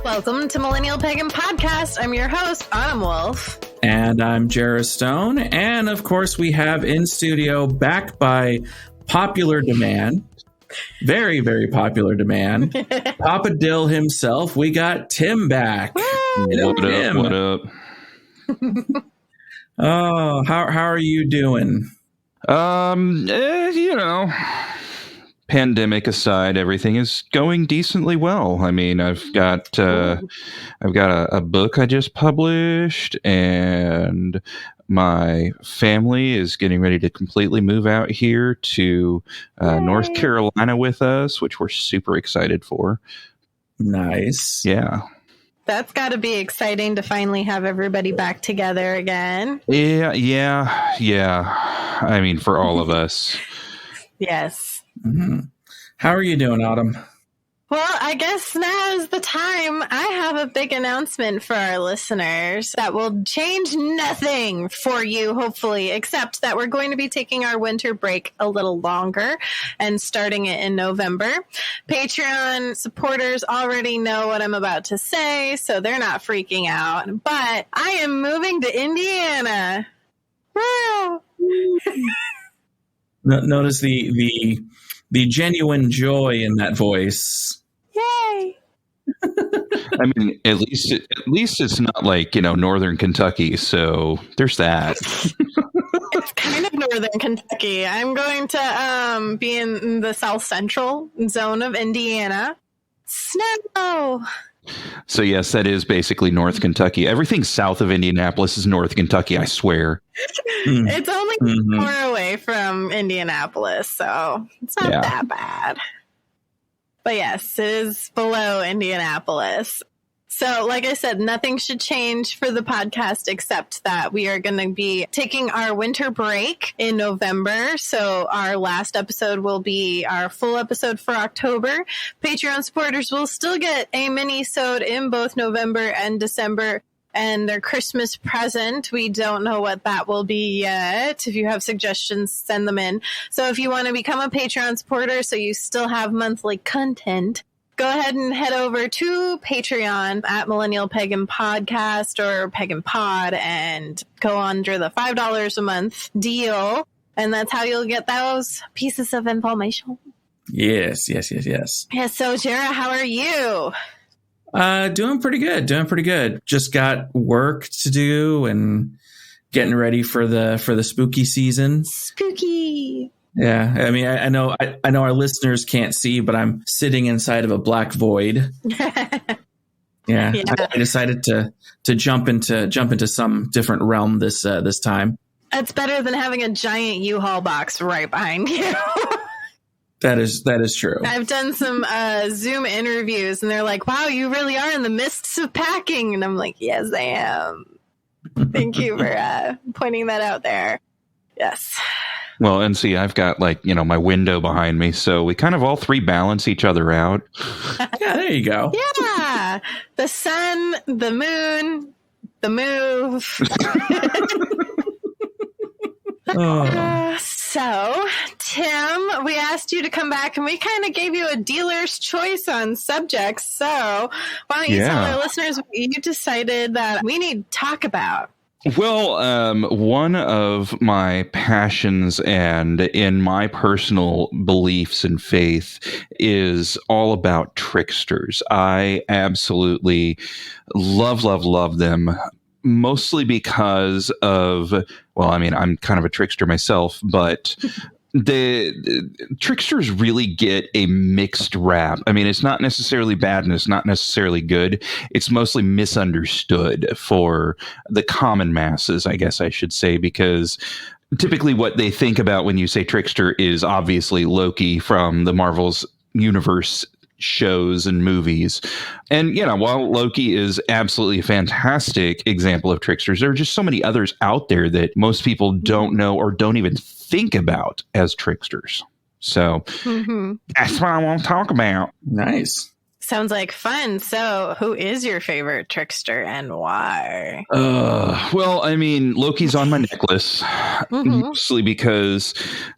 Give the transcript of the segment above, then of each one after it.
Welcome to Millennial Pagan Podcast. I'm your host, Autumn Wolf. And I'm Jera Stone. And of course, we have in studio, back by popular demand, very, very popular demand, Papa Dill himself. We got Tim back. What up? Oh, how are you doing? Pandemic aside, everything is going decently well. I mean, I've got a book I just published, and my family is getting ready to completely move out here to North Carolina with us, which we're super excited for. Nice. Yeah. That's got to be exciting to finally have everybody back together again. Yeah. I mean, for all of us. Yes. Mm-hmm. How are you doing, Autumn? Well, I guess now is the time. I have a big announcement for our listeners that will change nothing for you, hopefully, except that we're going to be taking our winter break a little longer and starting it in November. Patreon supporters already know what I'm about to say, so they're not freaking out. But I am moving to Indiana. Woo! Notice the genuine joy in that voice. Yay! I mean, at least it's not like, Northern Kentucky, so there's that. It's kind of Northern Kentucky. I'm going to be in the South Central zone of Indiana. Snow! So yes, that is basically North Kentucky. Everything south of Indianapolis is North Kentucky, I swear. It's only an hour away from Indianapolis, so it's not that bad. But yes, it is below Indianapolis. So, like I said, nothing should change for the podcast except that we are going to be taking our winter break in November. So our last episode will be our full episode for October. Patreon supporters will still get a mini-sode in both November and December. And their Christmas present, we don't know what that will be yet. If you have suggestions, send them in. So if you want to become a Patreon supporter so you still have monthly content, go ahead and head over to Patreon at Millennial Pagan Podcast or Pagan Pod and go under the $5 a month deal. And that's how you'll get those pieces of information. Yes. Yeah, so Jera, how are you? Doing pretty good. Just got work to do and getting ready for the spooky season. Spooky. Yeah, I mean, I know our listeners can't see, but I'm sitting inside of a black void. Yeah. I decided to jump into some different realm this time. That's better than having a giant U-Haul box right behind you. That is true. I've done some Zoom interviews, and they're like, "Wow, you really are in the midst of packing," and I'm like, "Yes, I am." Thank you for pointing that out there. Yes. Well, and see, I've got my window behind me, so we kind of all three balance each other out. Yeah, there you go. Yeah. The sun, the moon, the move. So, Tim, we asked you to come back, and we kind of gave you a dealer's choice on subjects. So, why don't you tell our listeners what you decided that we need to talk about? Well, one of my passions and in my personal beliefs and faith is all about tricksters. I absolutely love them, mostly because of, well, I mean, I'm kind of a trickster myself, but the tricksters really get a mixed rap. I mean, it's not necessarily bad and it's not necessarily good. It's mostly misunderstood for the common masses, I guess I should say, because typically what they think about when you say trickster is obviously Loki from the Marvel's universe shows and movies. And, while Loki is absolutely a fantastic example of tricksters, there are just so many others out there that most people don't know or don't even think about as tricksters. So that's what I want to talk about. Nice. Sounds like fun. So, who is your favorite trickster and why? Well, I mean, Loki's on my necklace, mostly because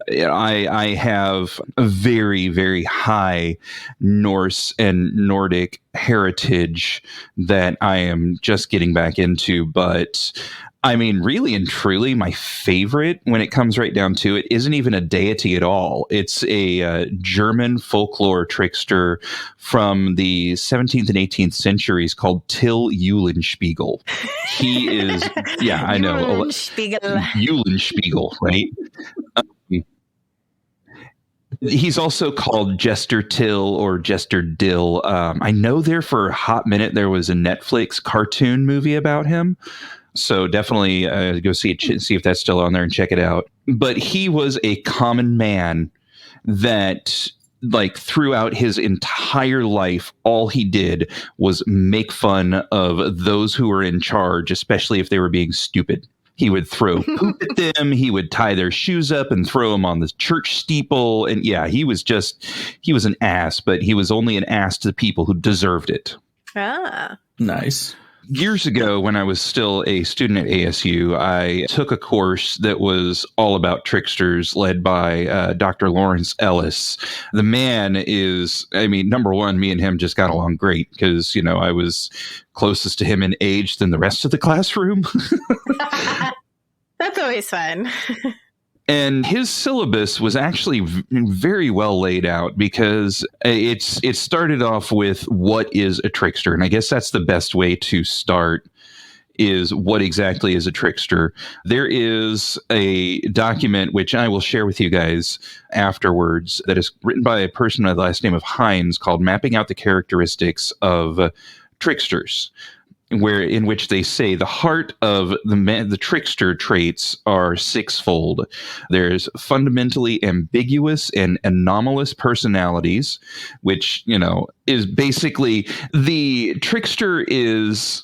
I have a very, very high Norse and Nordic heritage that I am just getting back into. But I mean, really and truly, my favorite, when it comes right down to it, isn't even a deity at all. It's a German folklore trickster from the 17th and 18th centuries called Till Eulenspiegel. He is, yeah, I know. Eulenspiegel, right? He's also called Jester Till or Jester Dill. I know there for a hot minute there was a Netflix cartoon movie about him. So definitely go see if that's still on there and check it out. But he was a common man that, like, throughout his entire life, all he did was make fun of those who were in charge, especially if they were being stupid. He would throw poop at them. He would tie their shoes up and throw them on the church steeple. And yeah, he was an ass, but he was only an ass to the people who deserved it. Ah, nice. Years ago, when I was still a student at ASU, I took a course that was all about tricksters led by Dr. Lawrence Ellis. The man is, I mean, number one, me and him just got along great because, I was closest to him in age than the rest of the classroom. That's always fun. And his syllabus was actually very well laid out because it started off with what is a trickster. And I guess that's the best way to start, is what exactly is a trickster. There is a document, which I will share with you guys afterwards, that is written by a person by the last name of Hines, called Mapping Out the Characteristics of Tricksters, in which they say the heart of the trickster traits are sixfold. There's fundamentally ambiguous and anomalous personalities, which, is basically, the trickster is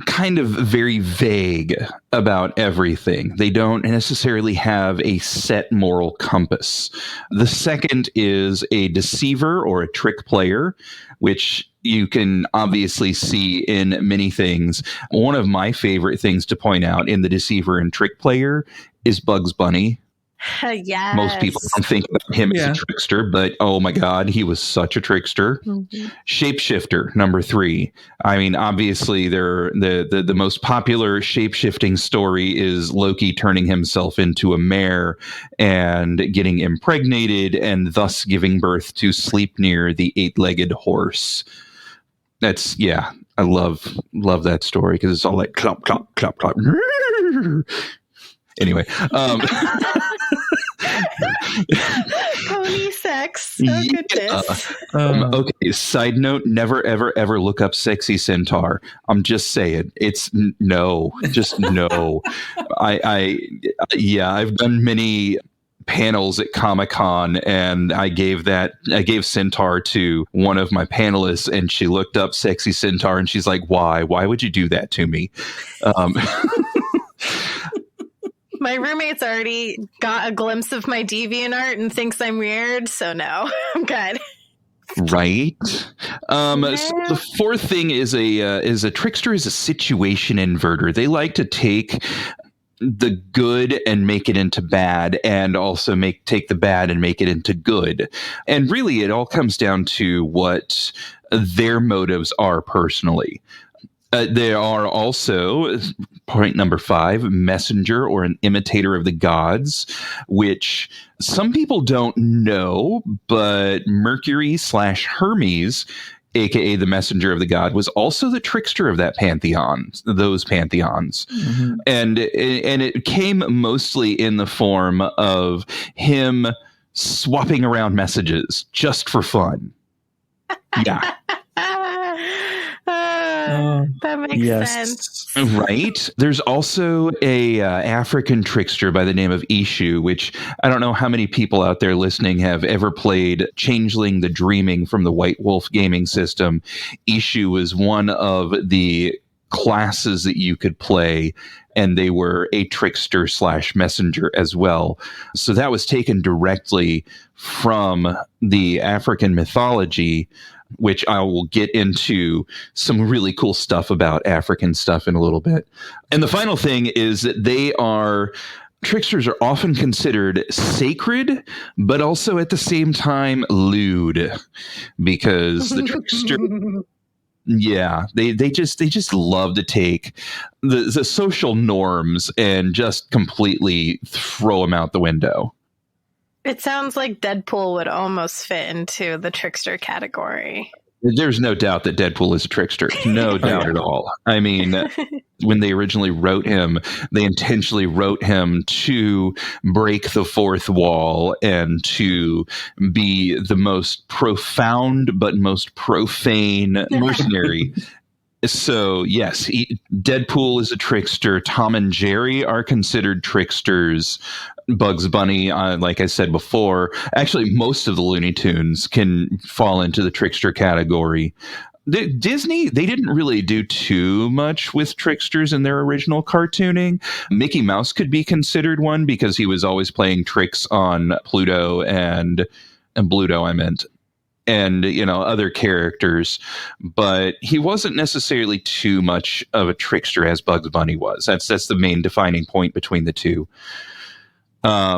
kind of very vague about everything. They don't necessarily have a set moral compass. The second is a deceiver or a trick player, which you can obviously see in many things. One of my favorite things to point out in the deceiver and trick player is Bugs Bunny. Yes. Most people don't think about him as a trickster, but oh my God, he was such a trickster. Mm-hmm. Shapeshifter, number 3. I mean, obviously, the most popular shapeshifting story is Loki turning himself into a mare and getting impregnated and thus giving birth to Sleipnir, the 8-legged horse. That's, yeah, I love that story because it's all like clop, clop, clop, clop. Anyway. Pony sex. Oh, goodness. Okay, side note, never, ever, ever look up sexy centaur. I'm just saying. It's no. Just no. I've done many panels at Comic-Con, and I gave centaur to one of my panelists, and she looked up sexy centaur, and she's like, why would you do that to me? My roommate's already got a glimpse of my DeviantArt and thinks I'm weird, so no, I'm good. Right. So the fourth thing is a trickster is a situation inverter. They like to take the good and make it into bad, and also take the bad and make it into good. And really, it all comes down to what their motives are personally. There are also, point number 5, messenger or an imitator of the gods, which some people don't know, but Mercury/Hermes, aka the messenger of the god, was also the trickster of those pantheons. Mm-hmm. And it came mostly in the form of him swapping around messages just for fun. Yeah. That makes sense. Right. There's also a African trickster by the name of Ishu, which I don't know how many people out there listening have ever played Changeling the Dreaming from the White Wolf gaming system. Ishu was one of the classes that you could play, and they were a trickster/messenger as well. So that was taken directly from the African mythology, which I will get into some really cool stuff about African stuff in a little bit. And the final thing is that tricksters are often considered sacred, but also at the same time lewd, because the trickster Yeah, they just love to take the social norms and just completely throw them out the window. It sounds like Deadpool would almost fit into the trickster category. There's no doubt that Deadpool is a trickster. No doubt at all. I mean, when they originally wrote him, they intentionally wrote him to break the fourth wall and to be the most profound but most profane mercenary. So, yes, Deadpool is a trickster. Tom and Jerry are considered tricksters. Bugs Bunny, like I said before, actually most of the Looney Tunes can fall into the trickster category. Disney, they didn't really do too much with tricksters in their original cartooning. Mickey Mouse could be considered one because he was always playing tricks on Pluto and Bluto, I meant. And, other characters, but he wasn't necessarily too much of a trickster as Bugs Bunny was. That's the main defining point between the two.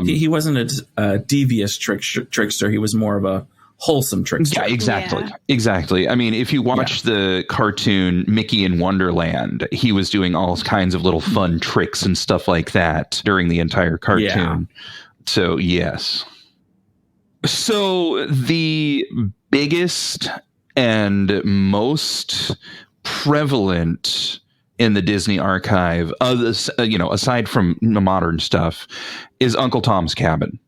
He wasn't a devious trickster. He was more of a wholesome trickster. Yeah, exactly. I mean, if you watch the cartoon Mickey in Wonderland, he was doing all kinds of little fun tricks and stuff like that during the entire cartoon. Yeah. So, yes. So the biggest and most prevalent in the Disney archive, aside from the modern stuff, is Uncle Tom's Cabin.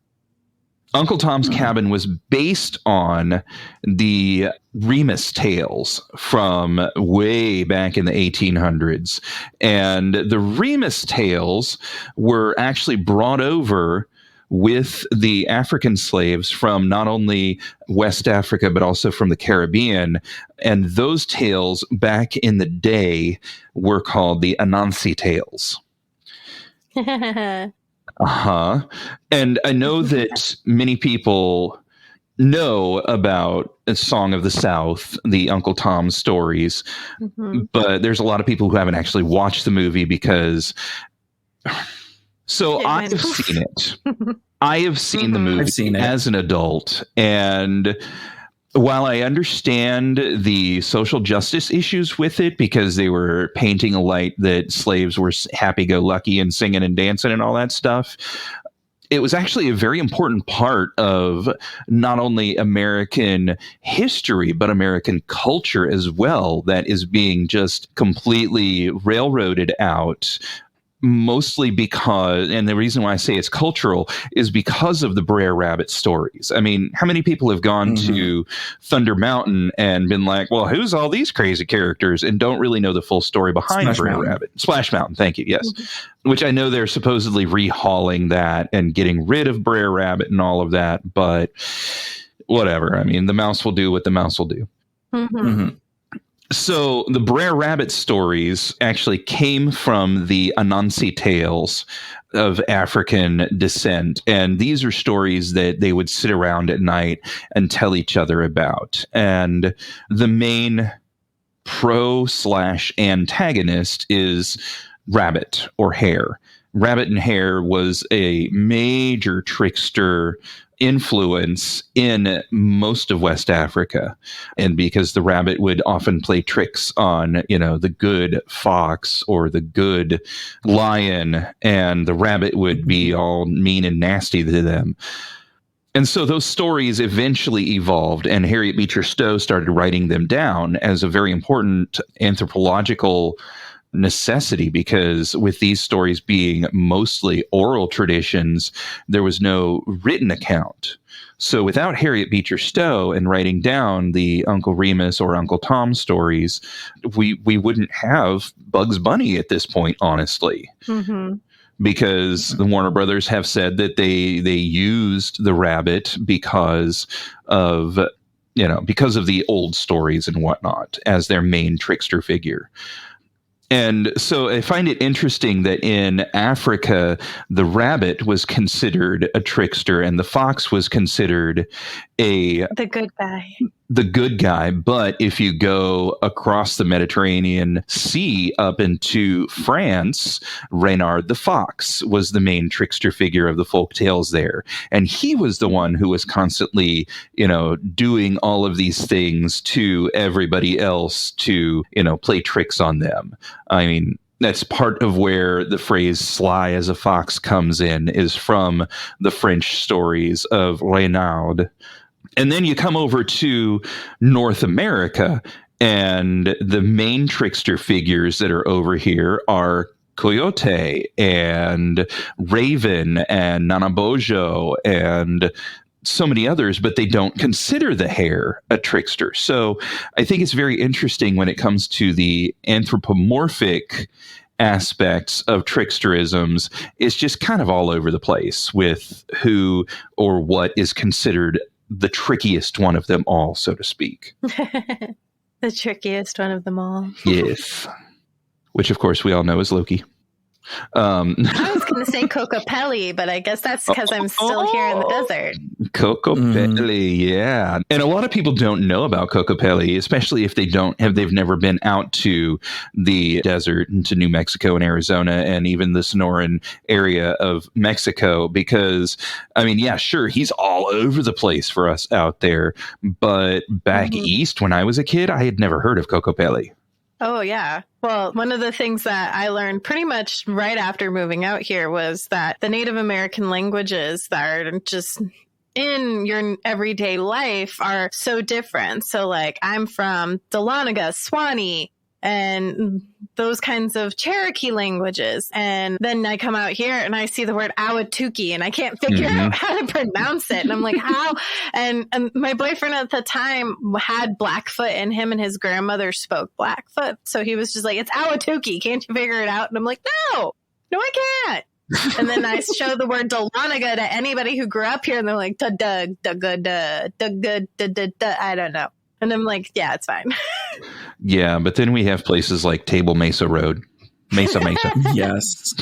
Uncle Tom's Cabin was based on the Remus tales from way back in the 1800s. And the Remus tales were actually brought over with the African slaves from not only West Africa, but also from the Caribbean. And those tales back in the day were called the Anansi tales. And I know that many people know about A Song of the South, the Uncle Tom stories, but there's a lot of people who haven't actually watched the movie because... So I've seen it. I have seen the movie as an adult. And while I understand the social justice issues with it, because they were painting a light that slaves were happy-go-lucky and singing and dancing and all that stuff, it was actually a very important part of not only American history, but American culture as well, that is being just completely railroaded out. Mostly because, and the reason why I say it's cultural is because of the Brer Rabbit stories. I mean, how many people have gone to Thunder Mountain and been like, well, who's all these crazy characters, and don't really know the full story behind Brer Rabbit? Splash Mountain, thank you, yes. Which I know they're supposedly rehauling that and getting rid of Brer Rabbit and all of that, but whatever. I mean, the mouse will do what the mouse will do. So the Brer Rabbit stories actually came from the Anansi tales of African descent. And these are stories that they would sit around at night and tell each other about. And the main pro/antagonist is Rabbit or Hare. Rabbit and Hare was a major trickster influence in most of West Africa. And because the rabbit would often play tricks on, the good fox or the good lion, and the rabbit would be all mean and nasty to them. And so those stories eventually evolved, and Harriet Beecher Stowe started writing them down as a very important anthropological necessity, because with these stories being mostly oral traditions, there was no written account. So without Harriet Beecher Stowe and writing down the Uncle Remus or Uncle Tom stories, we wouldn't have Bugs Bunny at this point, honestly. Because the Warner Brothers have said that they used the rabbit because of the old stories and whatnot as their main trickster figure. And so I find it interesting that in Africa, the rabbit was considered a trickster and the fox was considered the good guy. the good guy. But if you go across the Mediterranean Sea up into France, Reynard the Fox was the main trickster figure of the folk tales there. And he was the one who was constantly, doing all of these things to everybody else to, play tricks on them. I mean, that's part of where the phrase sly as a fox comes in, is from the French stories of Reynard. And then you come over to North America, and the main trickster figures that are over here are Coyote and Raven and Nanabojo and so many others, but they don't consider the hare a trickster. So I think it's very interesting when it comes to the anthropomorphic aspects of tricksterisms. It's just kind of all over the place with who or what is considered the trickiest one of them all, so to speak. The trickiest one of them all. Yes. Which, of course, we all know is Loki. I was going to say Cocopelli, but I guess that's because I'm still here in the desert. Cocopelli, yeah. And a lot of people don't know about Cocopelli, especially if they've never been out to the desert, into New Mexico and Arizona, and even the Sonoran area of Mexico, because, I mean, yeah, sure, he's all over the place for us out there. But back east, when I was a kid, I had never heard of Cocopelli. Oh, yeah. Well, one of the things that I learned pretty much right after moving out here was that the Native American languages that are just in your everyday life are so different. So, like, I'm from Dahlonega, Swanee, and those kinds of Cherokee languages. And then I come out here and I see the word Awatuki, and I can't figure out how to pronounce it. And I'm like, how? And my boyfriend at the time had Blackfoot in him, and his grandmother spoke Blackfoot. So he was just like, it's Awatuki. Can't you figure it out? And I'm like, no, I can't. And then I show the word Dahlonega to anybody who grew up here, and they're like, I don't know. And I'm like, yeah, it's fine. Yeah, but then we have places like Table Mesa Road. Mesa. Yes.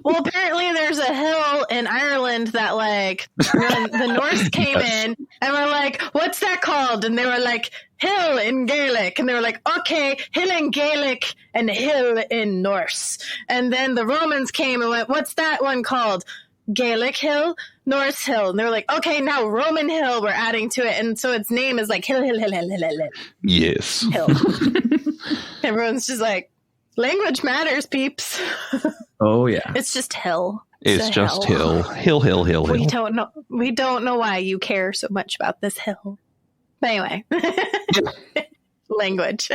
Well, apparently there's a hill in Ireland that, like, when the Norse came in and were like, what's that called? And they were like, hill in Gaelic. And they were like, okay, hill in Gaelic and hill in Norse. And then the Romans came and went, what's that one called? Gaelic hill, Norse hill. And they're like, okay, now Roman hill, we're adding to it. And so its name is like hill. Yes. Hill. Everyone's just like, language matters, peeps. Oh, yeah. It's just hill. It's just hill. Hill. We don't know why you care so much about this hill. But anyway. Language.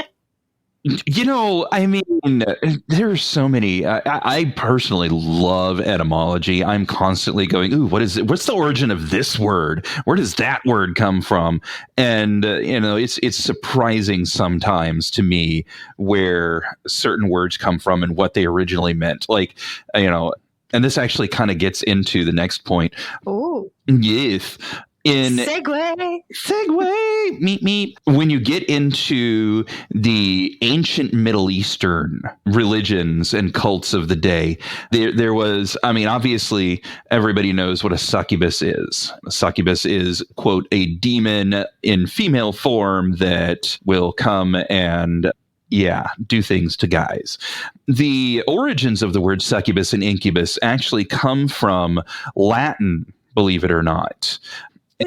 I mean, there's so many. I personally love etymology. I'm constantly going, ooh, what is it? What's the origin of this word? Where does that word come from? And, it's surprising sometimes to me where certain words come from and what they originally meant. Like, and this actually kind of gets into the next point. Oh, yes. Segway. Meep. When you get into the ancient Middle Eastern religions and cults of the day, there was, I mean, obviously everybody knows what a succubus is. A succubus is, quote, a demon in female form that will come and do things to guys. The origins of the word succubus and incubus actually come from Latin, believe it or not.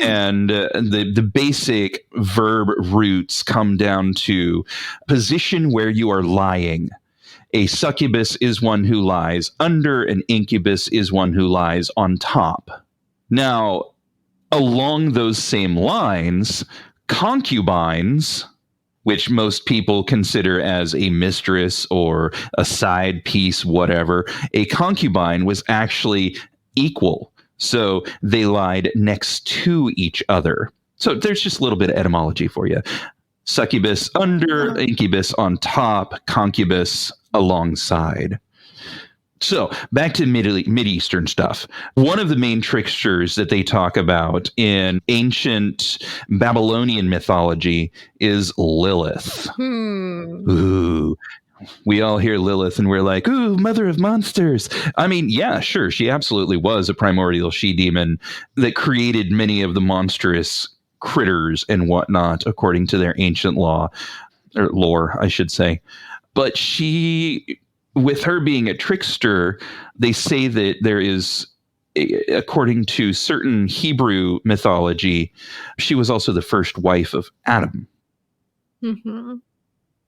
And the basic verb roots come down to position where you are lying. A succubus is one who lies under, an incubus is one who lies on top. Now, along those same lines, concubines, which most people consider as a mistress or a side piece, whatever, a concubine was actually equal. So they lied next to each other. So there's just a little bit of etymology for you. Succubus under, incubus on top, concubus alongside. So back to Mid-Eastern stuff. One of the main tricksters that they talk about in ancient Babylonian mythology is Lilith. Ooh. We all hear Lilith and we're like, ooh, mother of monsters. I mean, yeah, sure. She absolutely was a primordial she-demon that created many of the monstrous critters and whatnot, according to their ancient law, or lore, I should say. But she, with her being a trickster, they say that there is, according to certain Hebrew mythology, she was also the first wife of Adam. Mm-hmm.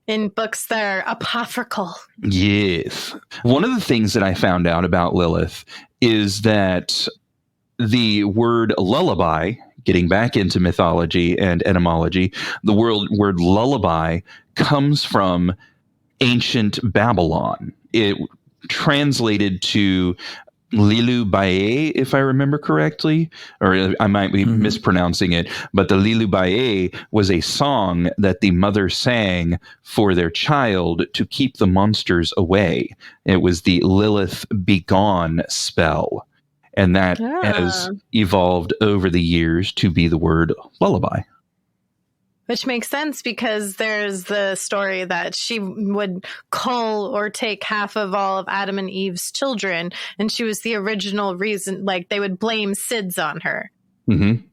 In books that are apocryphal. Yes. One of the things that I found out about Lilith is that the word lullaby, getting back into mythology and etymology, the word lullaby comes from ancient Babylon. It translated to Lilu Bae, if I remember correctly, or I might be mispronouncing it, but the Lilu Bae was a song that the mother sang for their child to keep the monsters away. It was the Lilith Begone spell, and that has evolved over the years to be the word lullaby. Which makes sense because there's the story that she would cull or take half of all of Adam and Eve's children, and she was the original reason, like they would blame SIDS on her. Mm-hmm.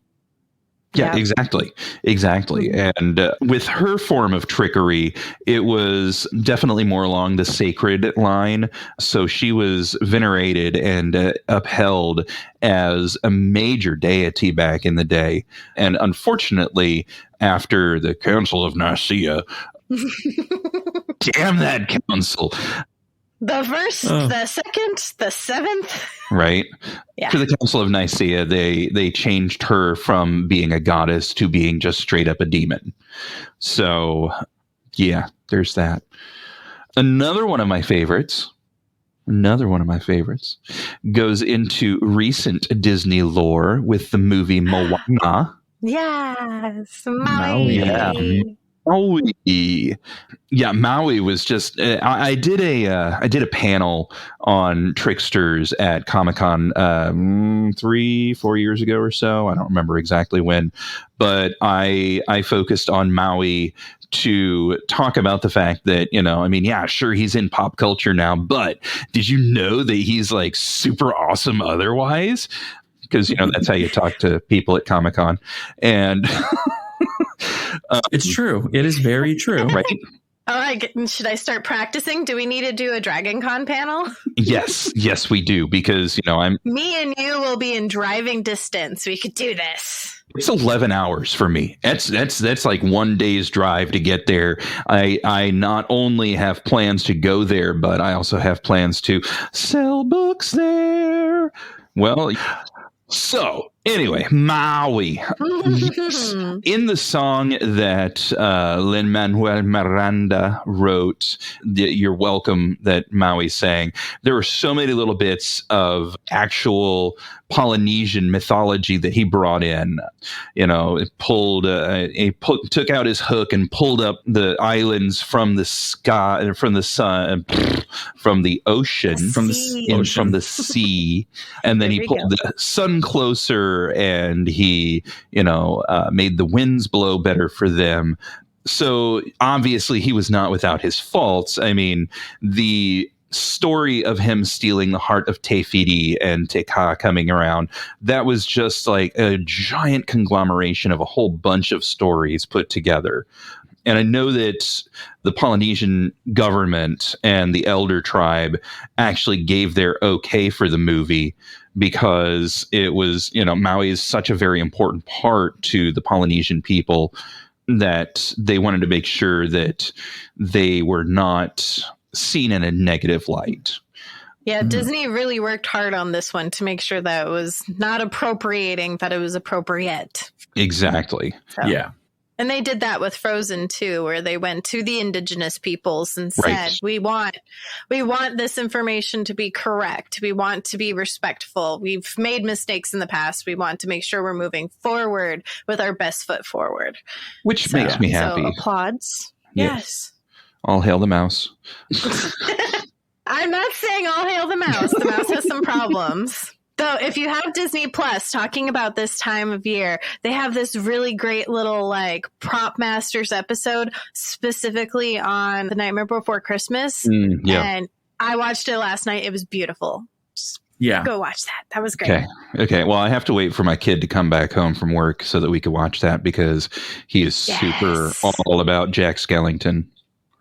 Yeah, exactly. And with her form of trickery, it was definitely more along the sacred line. So she was venerated and upheld as a major deity back in the day. And unfortunately, after the Council of Nicaea, damn that council. The first, the second, the seventh. Right. Yeah. To the Council of Nicaea, they changed her from being a goddess to being just straight up a demon. So, yeah, there's that. Another one of my favorites goes into recent Disney lore with the movie Moana. Yes, Maui. Yeah. Maui. Yeah, Maui was just. I did a panel on tricksters at Comic-Con 3-4 years ago or so. I don't remember exactly when, but I focused on Maui to talk about the fact that, sure, he's in pop culture now, but did you know that he's like super awesome otherwise? Because that's how you talk to people at Comic-Con, and. It's true. It is very true. Right. All right. Should I start practicing? Do we need to do a Dragon Con panel? Yes, we do. Because, me and you will be in driving distance. We could do this. It's 11 hours for me. That's like 1 day's drive to get there. I not only have plans to go there, but I also have plans to sell books there. Well, so anyway, Maui. In the song that Lin-Manuel Miranda wrote, You're Welcome, that Maui sang, there were so many little bits of actual Polynesian mythology that he brought in. It took out his hook and pulled up the islands from the sky, from the sun, from the ocean, from the sea, and then he pulled the sun closer, and he, made the winds blow better for them. So obviously he was not without his faults. I mean, the story of him stealing the heart of Te Fiti and Te Ka coming around, that was just like a giant conglomeration of a whole bunch of stories put together. And I know that the Polynesian government and the Elder Tribe actually gave their okay for the movie because it was, Maui is such a very important part to the Polynesian people that they wanted to make sure that they were not seen in a negative light. Yeah, Disney really worked hard on this one to make sure that it was not appropriating, that it was appropriate. Exactly. So. Yeah. And they did that with Frozen too, where they went to the indigenous peoples and said, right. we want this information to be correct. We want to be respectful. We've made mistakes in the past. We want to make sure we're moving forward with our best foot forward. Which makes me happy. So applauds. Yes. All hail the mouse. I'm not saying all hail the mouse. The mouse has some problems. So if you have Disney Plus, talking about this time of year, they have this really great little Prop Masters episode specifically on The Nightmare Before Christmas. Yeah. And I watched it last night. It was beautiful. Just Yeah. Go watch that. That was great. Okay. Well, I have to wait for my kid to come back home from work so that we can watch that, because he is super all about Jack Skellington,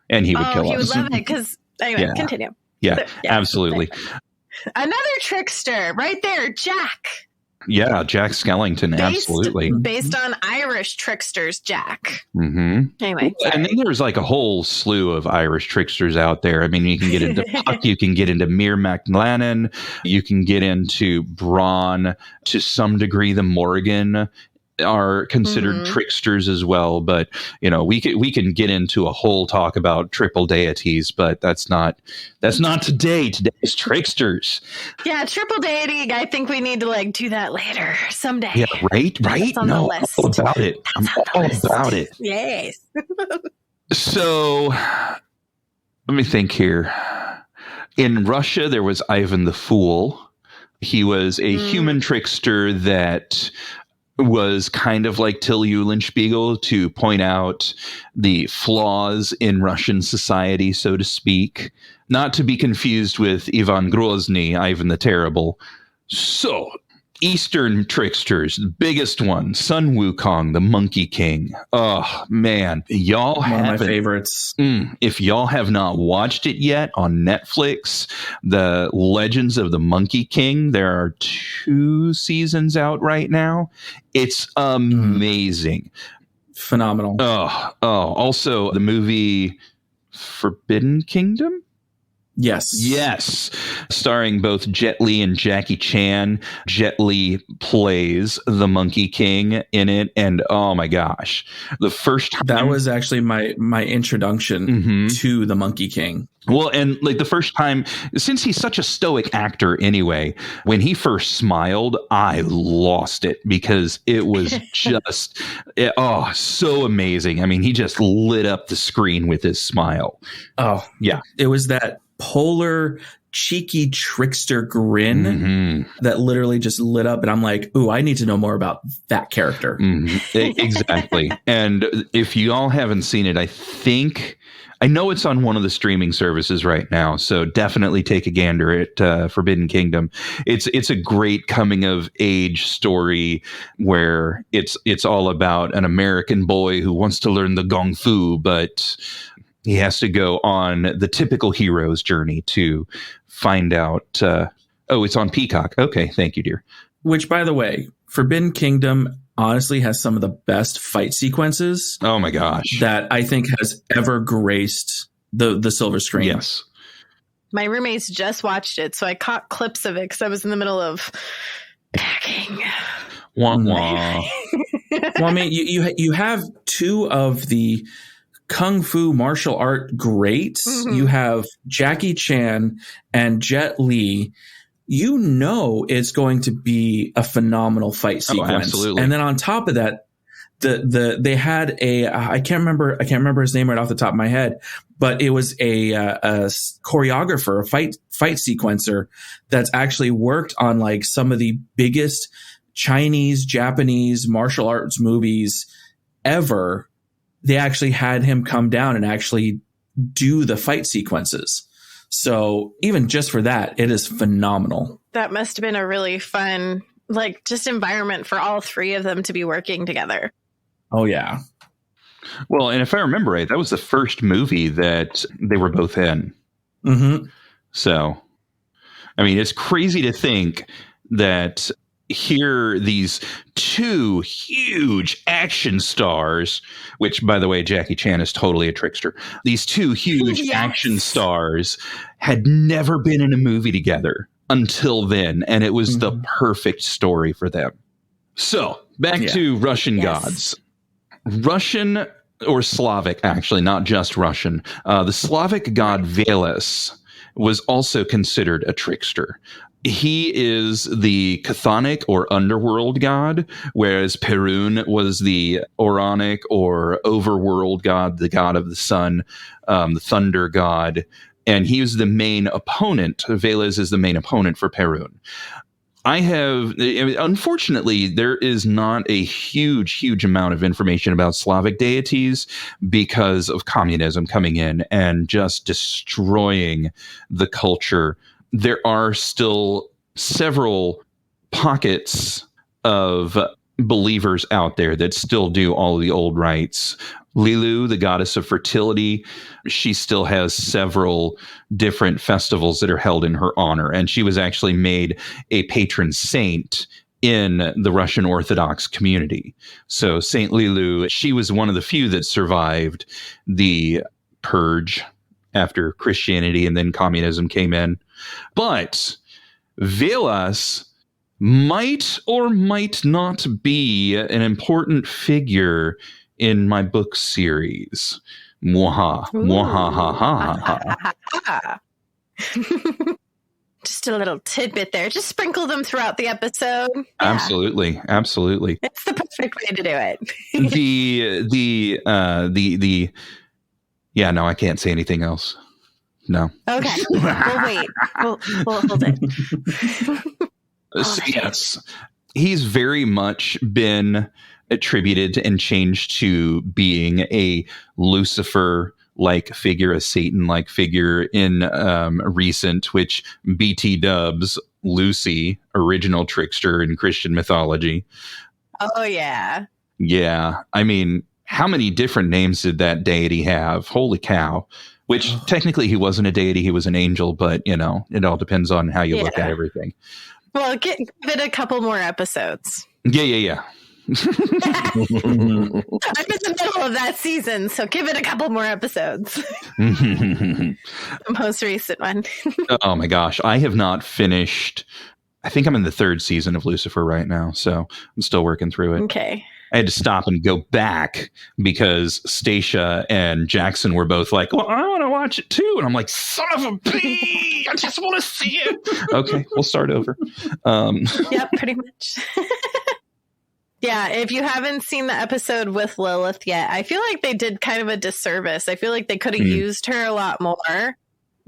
and he would kill us. He would love it because, anyway, continue. Yeah, absolutely. Another trickster right there, Jack. Yeah, Jack Skellington, absolutely. Based on Irish tricksters, Jack. Mm-hmm. Anyway. And then there's like a whole slew of Irish tricksters out there. I mean, you can get into Puck, you can get into Mir MacLannan, you can get into Braun, to some degree the Morgan are considered tricksters as well. But, you know, we can get into a whole talk about triple deities, but that's not today. Today's tricksters. Yeah, triple deity. I think we need to like do that later someday. Yeah, right. No, all about it. I'm all about it. Yes. So let me think here. In Russia, there was Ivan the Fool. He was a human trickster that was kind of like Till Eulenspiegel, to point out the flaws in Russian society, so to speak. Not to be confused with Ivan Grozny, Ivan the Terrible. So, Eastern tricksters, the biggest one, Sun Wukong, the Monkey King. Oh, man. Y'all one of my favorites. If y'all have not watched it yet on Netflix, The Legends of the Monkey King, there are 2 seasons out right now. It's amazing. Phenomenal. Also, the movie Forbidden Kingdom? Yes. Starring both Jet Li and Jackie Chan. Jet Li plays the Monkey King in it. And oh my gosh, the first time. That was actually my introduction to the Monkey King. Well, and like the first time, since he's such a stoic actor anyway, when he first smiled, I lost it, because it was just, so amazing. I mean, he just lit up the screen with his smile. Oh, yeah. It was that polar, cheeky trickster grin that literally just lit up. And I'm like, ooh, I need to know more about that character. Exactly. And if you all haven't seen it, I know it's on one of the streaming services right now, so definitely take a gander at Forbidden Kingdom. It's a great coming of age story where it's all about an American boy who wants to learn the Gong Fu, but he has to go on the typical hero's journey to find out. It's on Peacock. Okay, thank you, dear. Which, by the way, Forbidden Kingdom honestly has some of the best fight sequences. Oh my gosh, that I think has ever graced the silver screen. Yes. My roommates just watched it, so I caught clips of it because I was in the middle of packing. Wah wah. Well, I mean, you have 2 of the Kung Fu martial art greats. You have Jackie Chan and Jet Li. You know it's going to be a phenomenal fight sequence. Oh, absolutely. And then on top of that, they had I can't remember his name right off the top of my head, but it was a choreographer, a fight sequencer that's actually worked on like some of the biggest Chinese, Japanese martial arts movies ever. They actually had him come down and actually do the fight sequences. So even just for that, it is phenomenal. That must have been a really fun, like, just environment for all 3 of them to be working together. Oh, yeah. Well, and if I remember right, that was the first movie that they were both in. So, I mean, it's crazy to think that here these 2 huge action stars, which, by the way, Jackie Chan is totally a trickster. These 2 huge action stars had never been in a movie together until then, and it was the perfect story for them. So, back to Russian gods. Russian or Slavic, actually, not just Russian. The Slavic god Veles was also considered a trickster. He is the chthonic or underworld god, whereas Perun was the Oronic or overworld god, the god of the sun, the thunder god. And he was the main opponent. Veles is the main opponent for Perun. Unfortunately, there is not a huge amount of information about Slavic deities because of communism coming in and just destroying the culture. There are still several pockets of believers out there that still do all of the old rites. Lilu, the goddess of fertility, she still has several different festivals that are held in her honor. And she was actually made a patron saint in the Russian Orthodox community. So Saint Lilu, she was one of the few that survived the purge after Christianity and then communism came in. But Velas might or might not be an important figure in my book series. Mwaha. Mwaha. Just a little tidbit there. Just sprinkle them throughout the episode. Yeah. Absolutely. It's the perfect way to do it. Yeah, no, I can't say anything else. No. Okay. We'll wait. We'll hold it. So, yes, he's very much been attributed and changed to being a Lucifer-like figure, a Satan-like figure in recent, which BT dubs Lucy, original trickster in Christian mythology. Oh, yeah. Yeah. I mean, how many different names did that deity have? Holy cow. Which technically he wasn't a deity, he was an angel, but, it all depends on how you look at everything. Well, give it a couple more episodes. Yeah. I'm in the middle of that season, so give it a couple more episodes. The most recent one. Oh my gosh. I have not finished. I think I'm in the 3rd season of Lucifer right now, so I'm still working through it. Okay. I had to stop and go back because Stacia and Jackson were both like, well, I want to watch it too. And I'm like, son of a bee, I just want to see it. Okay, we'll start over. Yep, pretty much. Yeah, if you haven't seen the episode with Lilith yet, I feel like they did kind of a disservice. I feel like they could have used her a lot more,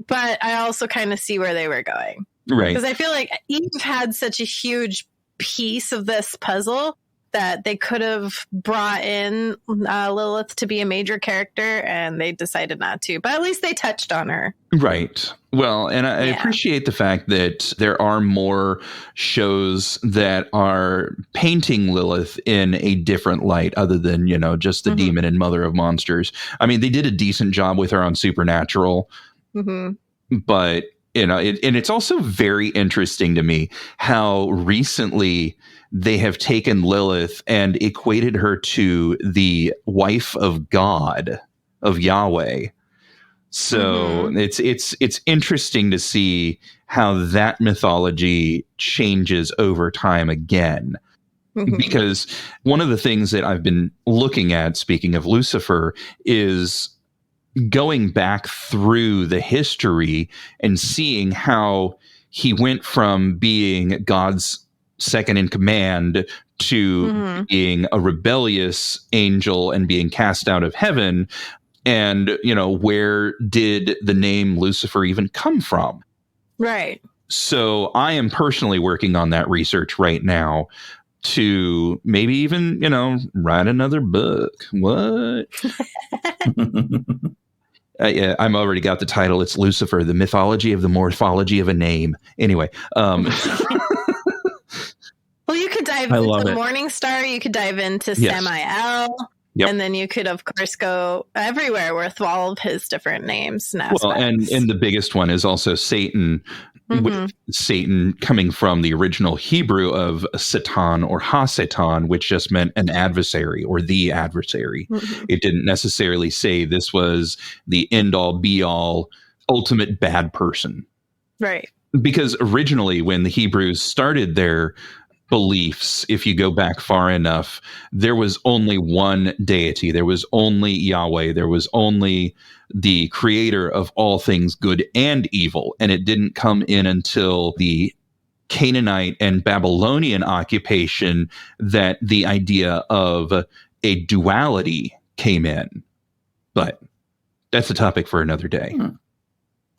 but I also kind of see where they were going. Right. Because I feel like Eve had such a huge piece of this puzzle that they could have brought in Lilith to be a major character, and they decided not to. But at least they touched on her. Right. Well, and I appreciate the fact that there are more shows that are painting Lilith in a different light other than, just the demon and mother of monsters. I mean, they did a decent job with her on Supernatural. But, and it's also very interesting to me how recently they have taken Lilith and equated her to the wife of God, of Yahweh. So it's interesting to see how that mythology changes over time again. Because one of the things that I've been looking at, speaking of Lucifer, is going back through the history and seeing how he went from being God's second in command to being a rebellious angel and being cast out of heaven. And, where did the name Lucifer even come from? Right. So I am personally working on that research right now to maybe even, write another book. What? I'm already got the title. It's Lucifer, the mythology of the morphology of a name. Anyway. Well, you could dive into Morning Star. You could dive into Samael. Yep. And then you could, of course, go everywhere with all of his different names and aspects. Well, and the biggest one is also Satan, with Satan coming from the original Hebrew of Satan or Ha-Satan, which just meant an adversary or the adversary. It didn't necessarily say this was the end-all, be-all, ultimate bad person. Right. Because originally, when the Hebrews started their beliefs, if you go back far enough, there was only one deity. There was only Yahweh. There was only the creator of all things good and evil. And it didn't come in until the Canaanite and Babylonian occupation that the idea of a duality came in. But that's a topic for another day.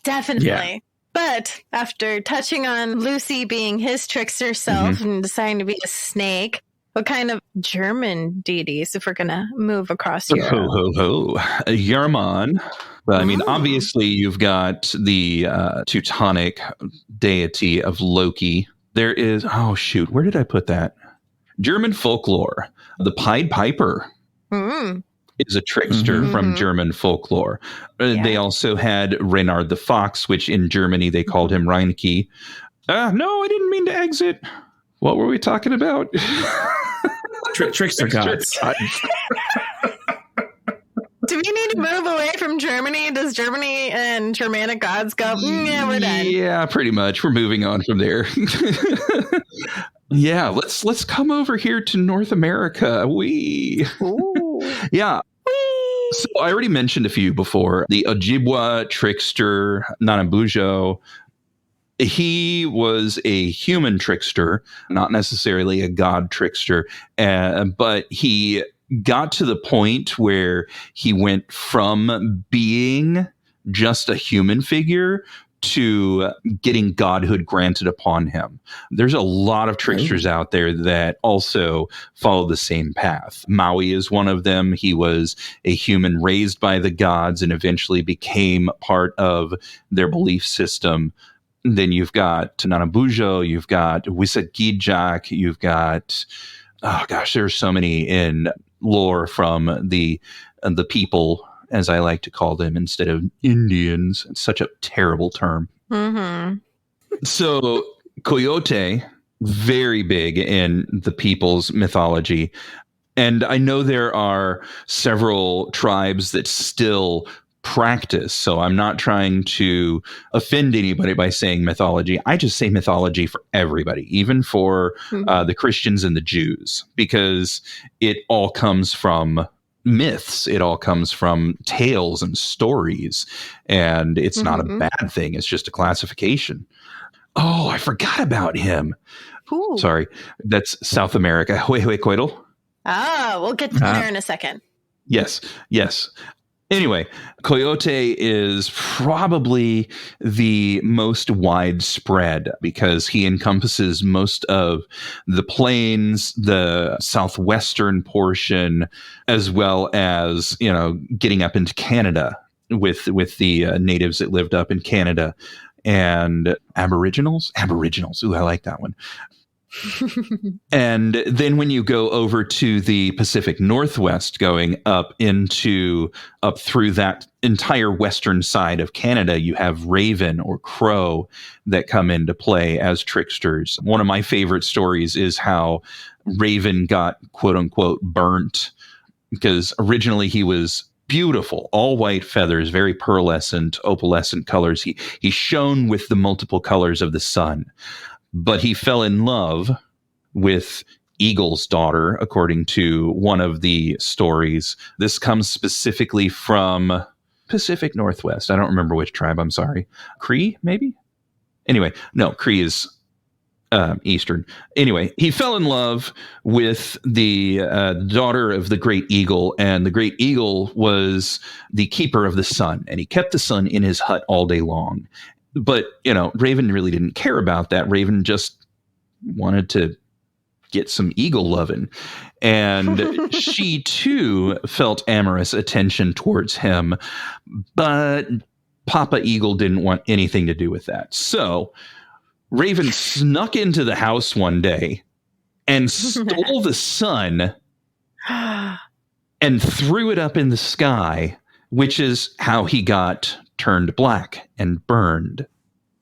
Definitely. Yeah. But after touching on Lucy being his trickster self and deciding to be a snake, what kind of German deities, if we're going to move across Europe? Yerman. Well, I mean, obviously, you've got the Teutonic deity of Loki, There is, oh shoot, where did I put that? German folklore. The Pied Piper is a trickster from German folklore. They also had Reynard the Fox, which in Germany they called him Reineke. No, I didn't mean to exit. What were we talking about? Trickster gods. Do we need to move away from Germany? Does Germany and Germanic gods go, yeah, we're done? Yeah, pretty much. We're moving on from there. Yeah, let's come over here to North America. Yeah. So I already mentioned a few before. The Ojibwa trickster, Nanabujo. He was a human trickster, not necessarily a god trickster, but he got to the point where he went from being just a human figure to getting godhood granted upon him. There's a lot of tricksters out there that also follow the same path. Maui is one of them. He was a human raised by the gods and eventually became part of their belief system. Then you've got Nanabujo, you've got Wisagijak, you've got, oh gosh, there's so many in lore from the people, as I like to call them, instead of Indians. It's such a terrible term. So Coyote, very big in the people's mythology. And I know there are several tribes that still practice. So I'm not trying to offend anybody by saying mythology. I just say mythology for everybody, even for the Christians and the Jews, because it all comes from myths. It all comes from tales and stories, and it's not a bad thing. It's just a classification. Oh, I forgot about him. Ooh. Sorry. That's South America. Huehuecoatl. Oh, we'll get to there in a second. Yes. Anyway, Coyote is probably the most widespread because he encompasses most of the plains, the southwestern portion, as well as, getting up into Canada with the natives that lived up in Canada and Aboriginals. Ooh, I like that one. And then when you go over to the Pacific Northwest, going up through that entire western side of Canada, you have Raven or Crow that come into play as tricksters. One of my favorite stories is how Raven got quote unquote burnt, because originally he was beautiful, all white feathers, very pearlescent, opalescent colors. He shone with the multiple colors of the sun. But he fell in love with Eagle's daughter, according to one of the stories. This comes specifically from Pacific Northwest. I don't remember which tribe. I'm sorry. Cree, maybe? Anyway, no, Cree is Eastern. Anyway, he fell in love with the daughter of the Great Eagle, and the Great Eagle was the keeper of the sun, and he kept the sun in his hut all day long. But, Raven really didn't care about that. Raven just wanted to get some eagle loving. And she, too, felt amorous attention towards him. But Papa Eagle didn't want anything to do with that. So Raven snuck into the house one day and stole the sun and threw it up in the sky, which is how he got turned black and burned.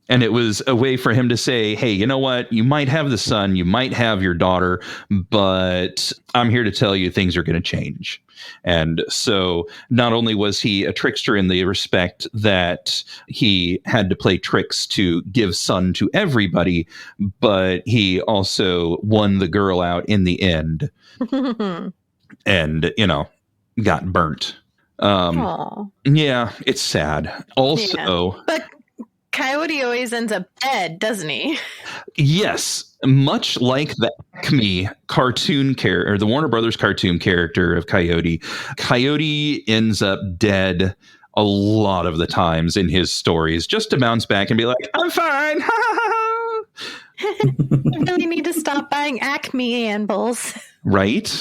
And it was a way for him to say, hey, you know what? You might have the son, you might have your daughter, but I'm here to tell you things are going to change. And so not only was he a trickster in the respect that he had to play tricks to give sun to everybody, but he also won the girl out in the end and, got burnt. Yeah, it's sad. Also, yeah. But Coyote always ends up dead, doesn't he? Yes, much like the Acme cartoon character, or the Warner Brothers cartoon character of Coyote. Coyote ends up dead a lot of the times in his stories, just to bounce back and be like, I'm fine. I really need to stop buying Acme anvils. Right?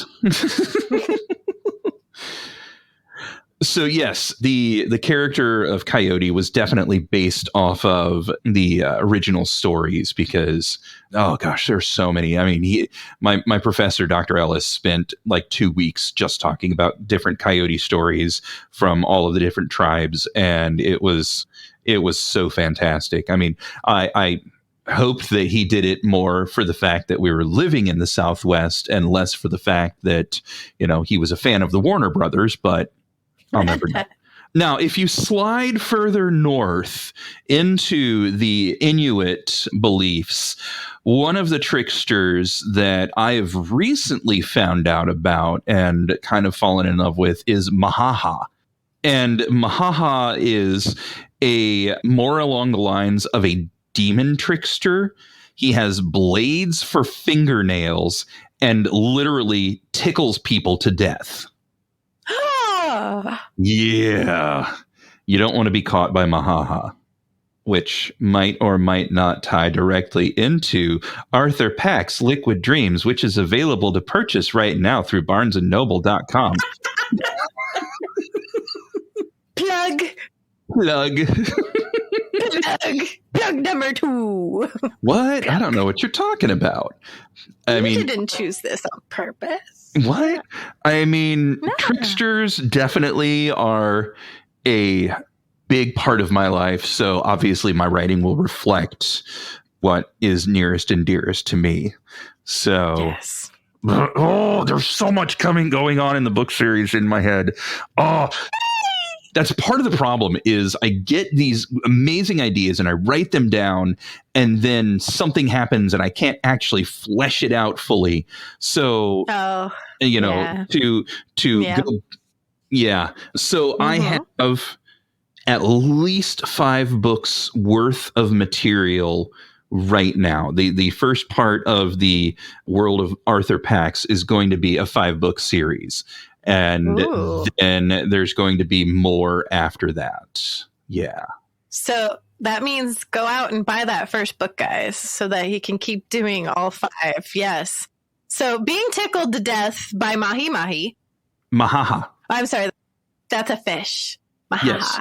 So yes, the character of Coyote was definitely based off of the original stories because, oh gosh, there's so many. I mean, my professor, Dr. Ellis, spent like 2 weeks just talking about different Coyote stories from all of the different tribes, and it was so fantastic. I mean, I hoped that he did it more for the fact that we were living in the Southwest and less for the fact that, he was a fan of the Warner Brothers, but I'll never know. Now, if you slide further north into the Inuit beliefs, one of the tricksters that I have recently found out about and kind of fallen in love with is Mahaha. And Mahaha is more along the lines of a demon trickster. He has blades for fingernails and literally tickles people to death. Yeah. You don't want to be caught by Mahaha, which might or might not tie directly into Arthur Pax Liquid Dreams, which is available to purchase right now through barnesandnoble.com. Plug number 2. What? I don't know what you're talking about. I mean, you didn't choose this on purpose. What? I mean, No. Tricksters definitely are a big part of my life. So obviously my writing will reflect what is nearest and dearest to me. So, yes. Oh, there's so much going on in the book series in my head. Oh, that's part of the problem is I get these amazing ideas and I write them down and then something happens and I can't actually flesh it out fully. So, to Yeah. go. Yeah. So I have at least 5 books worth of material right now. The first part of the World of Arthur Pax is going to be a 5-book series. And then there's going to be more after that. Yeah. So that means go out and buy that first book, guys, so that he can keep doing all 5. Yes. So Being Tickled to Death by Mahi Mahi. Mahaha. I'm sorry. That's a fish. Mahaha. Yes.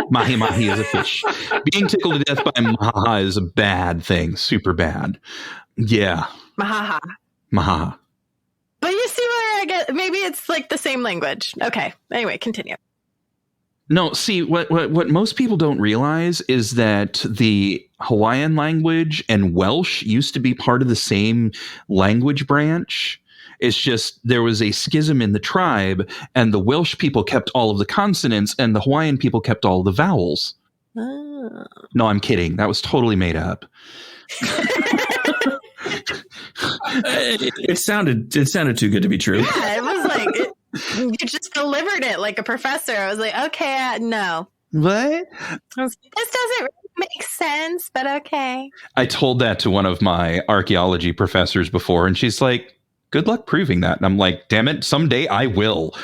Mahi Mahi is a fish. Being Tickled to Death by Mahaha is a bad thing. Super bad. Yeah. Mahaha. Mahaha. But you see where I get, maybe it's like the same language. Okay. Anyway, continue. No, see, what most people don't realize is that the Hawaiian language and Welsh used to be part of the same language branch. It's just there was a schism in the tribe, and the Welsh people kept all of the consonants, and the Hawaiian people kept all of the vowels. Oh. No, I'm kidding. That was totally made up. It sounded too good to be true. Yeah, it was like you just delivered it like a professor. I was like, okay, no. What? This doesn't really make sense, but okay. I told that to one of my archaeology professors before, and she's like, good luck proving that. And I'm like, damn it, someday I will.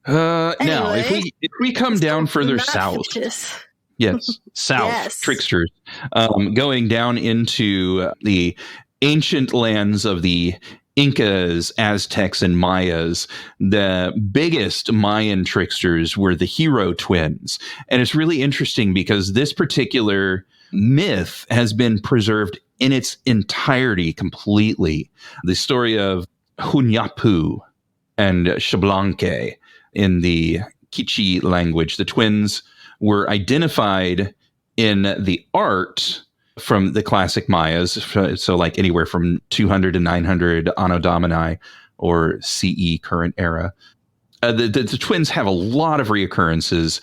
Now, if we come down further south, yes, south, Yes. Tricksters, going down into the ancient lands of the Incas, Aztecs, and Mayas, the biggest Mayan tricksters were the hero twins. And it's really interesting because this particular myth has been preserved in its entirety completely. The story of Hunyapu and Xbalanque in the Quiche language. The twins were identified in the art from the classic Mayas, so like anywhere from 200 to 900 Anno Domini or CE current era. The twins have a lot of reoccurrences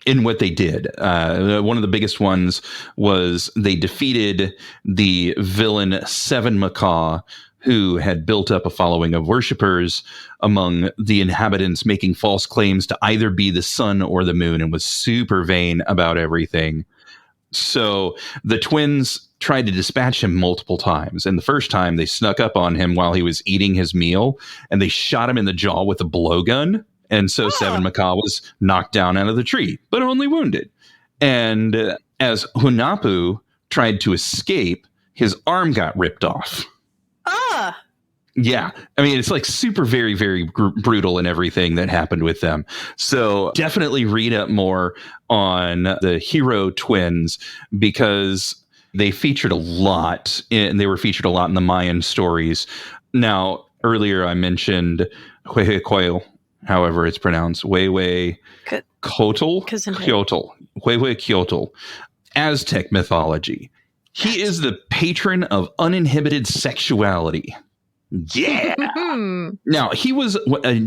in what they did. One of the biggest ones was they defeated the villain Seven Macaw, who had built up a following of worshippers among the inhabitants, making false claims to either be the sun or the moon, and was super vain about everything. So the twins tried to dispatch him multiple times. And the first time they snuck up on him while he was eating his meal, and they shot him in the jaw with a blowgun. And so Seven Macaw was knocked down out of the tree, but only wounded. And as Hunapu tried to escape, his arm got ripped off. Yeah. I mean, it's like super, very, very brutal and everything that happened with them. So definitely read up more on the hero twins, because they featured a lot, and they were featured a lot in the Mayan stories. Now, earlier I mentioned Huehuecoyotl, however it's pronounced, Huehuecoyotl, Aztec mythology. He is the patron of uninhibited sexuality. Yeah. Now, he was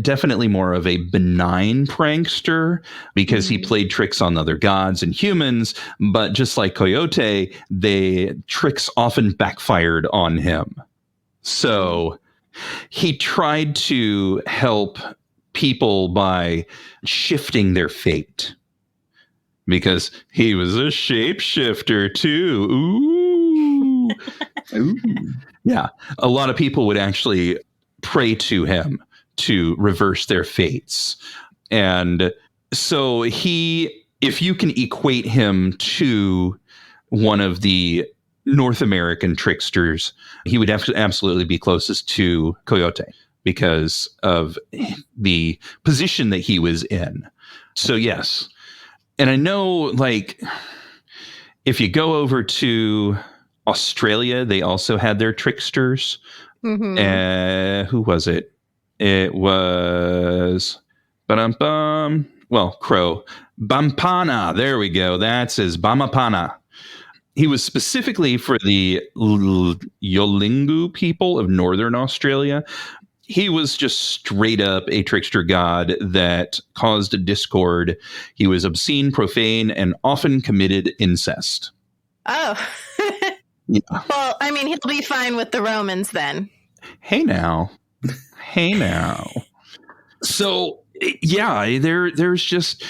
definitely more of a benign prankster, because he played tricks on other gods and humans. But just like Coyote, tricks often backfired on him. So he tried to help people by shifting their fate, because he was a shapeshifter too. Ooh. Ooh. Yeah, a lot of people would actually pray to him to reverse their fates. And so if you can equate him to one of the North American tricksters, he would absolutely be closest to Coyote because of the position that he was in. So yes. And I know, like, if you go over to Australia, they also had their tricksters. Who was it? It was Crow. Bampana. There we go. That's his Bamapana. He was specifically for the Yolingu people of Northern Australia. He was just straight up a trickster god that caused a discord. He was obscene, profane, and often committed incest. Oh. Yeah. Well, I mean, he'll be fine with the Romans then. Hey now. So yeah, there's just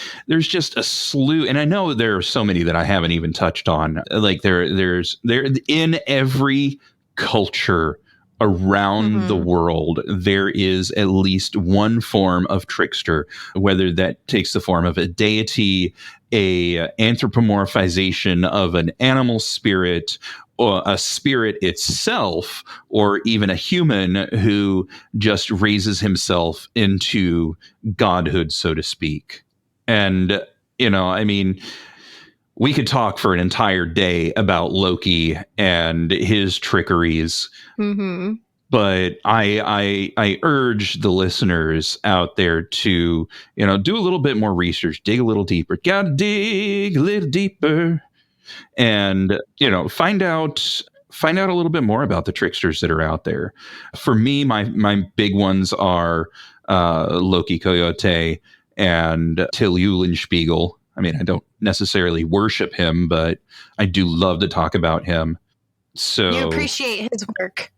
a slew, and I know there are so many that I haven't even touched on. Like there's in every culture around the world, there is at least one form of trickster, whether that takes the form of a deity, a anthropomorphization of an animal spirit, or a spirit itself, or even a human who just raises himself into godhood, so to speak. And, I mean, we could talk for an entire day about Loki and his trickeries. But I urge the listeners out there to, do a little bit more research, dig a little deeper, gotta dig a little deeper, and, find out a little bit more about the tricksters that are out there. For me, my big ones are Loki, Coyote, and Till Eulenspiegel. I mean, I don't necessarily worship him, but I do love to talk about him. So you appreciate his work.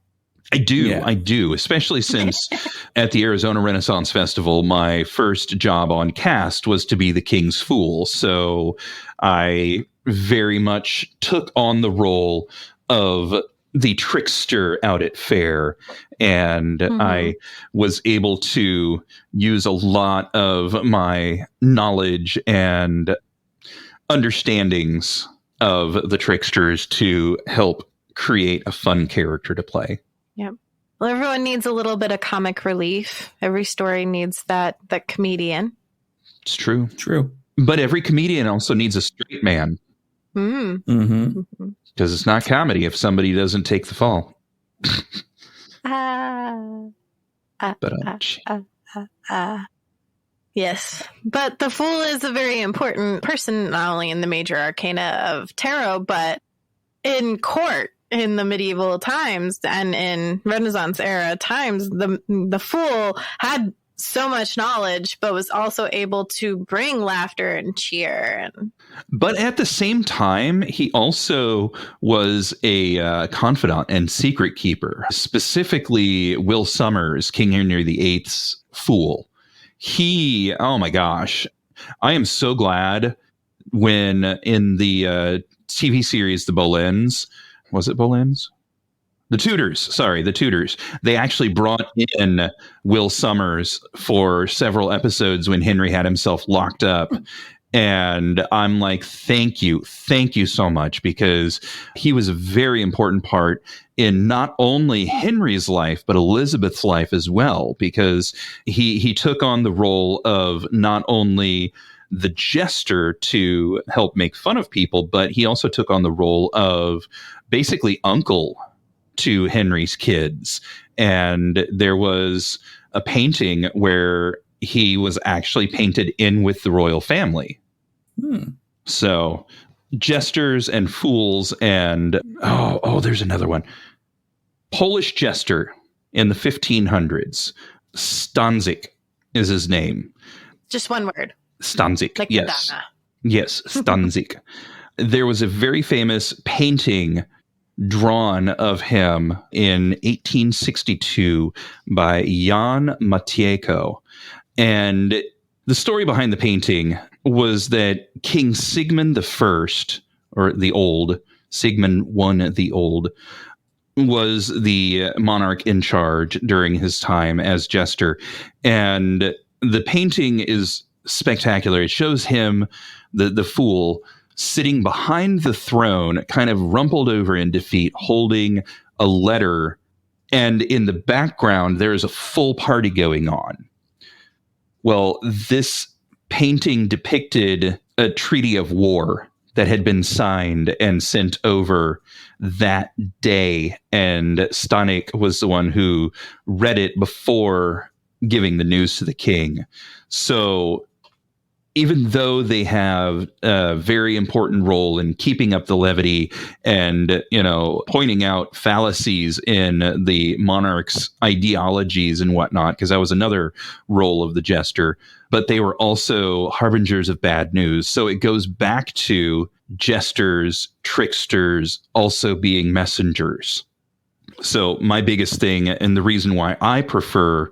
I do, especially since at the Arizona Renaissance Festival, my first job on cast was to be the King's Fool. So I very much took on the role of the trickster out at fair, and I was able to use a lot of my knowledge and understandings of the tricksters to help create a fun character to play. Yep. Well, everyone needs a little bit of comic relief. Every story needs that comedian. It's true. True. But every comedian also needs a straight man. Because it's not comedy if somebody doesn't take the fall. Yes. But the Fool is a very important person, not only in the major arcana of tarot, but in court. In the medieval times and in Renaissance era times, the Fool had so much knowledge, but was also able to bring laughter and cheer. But at the same time, he also was a confidant and secret keeper. Specifically, Will Summers, King Henry VIII's Fool. He, oh my gosh, I am so glad when in the TV series The Boleyns. Was it Boleyns? The Tudors. They actually brought in Will Summers for several episodes when Henry had himself locked up. And I'm like, thank you so much, because he was a very important part in not only Henry's life, but Elizabeth's life as well, because he took on the role of not only the jester to help make fun of people, but he also took on the role of basically uncle to Henry's kids. And there was a painting where he was actually painted in with the royal family. So jesters and fools and there's another one. Polish jester in the 1500s. Stanzik is his name. Just one word. Stanzik. Like yes. Madonna. Yes, Stanzik. There was a very famous painting drawn of him in 1862 by Jan Matejko. And the story behind the painting was that King Sigmund I, or the Old, Sigmund I the Old, was the monarch in charge during his time as jester. And the painting is spectacular. It shows him, the fool, sitting behind the throne, kind of rumpled over in defeat, holding a letter. And in the background, there is a full party going on. Well, this painting depicted a treaty of war that had been signed and sent over that day. And Stanek was the one who read it before giving the news to the king. So even though they have a very important role in keeping up the levity and, pointing out fallacies in the monarch's ideologies and whatnot, because that was another role of the jester, but they were also harbingers of bad news. So it goes back to jesters, tricksters also being messengers. So my biggest thing, and the reason why I prefer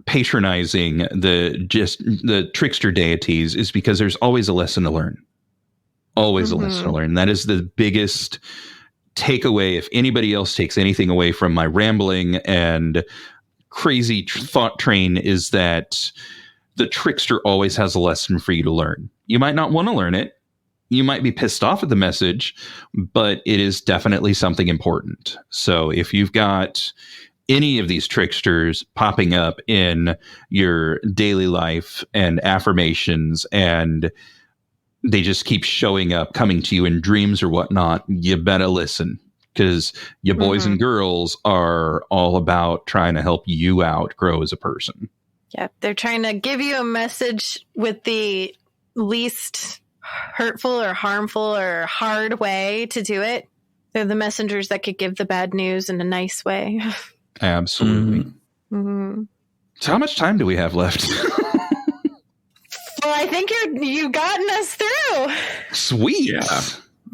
patronizing the trickster deities, is because there's always a lesson to learn. Always a lesson to learn. That is the biggest takeaway. If anybody else takes anything away from my rambling and crazy thought train, is that the trickster always has a lesson for you to learn. You might not want to learn it. You might be pissed off at the message, but it is definitely something important. So if you've got any of these tricksters popping up in your daily life and affirmations, and they just keep showing up, coming to you in dreams or whatnot, you better listen, because your boys and girls are all about trying to help you out grow as a person. Yeah, they're trying to give you a message with the least hurtful or harmful or hard way to do it. They're the messengers that could give the bad news in a nice way. Absolutely. Mm-hmm. So how much time do we have left? Well, I think you've gotten us through. Sweet. Yeah.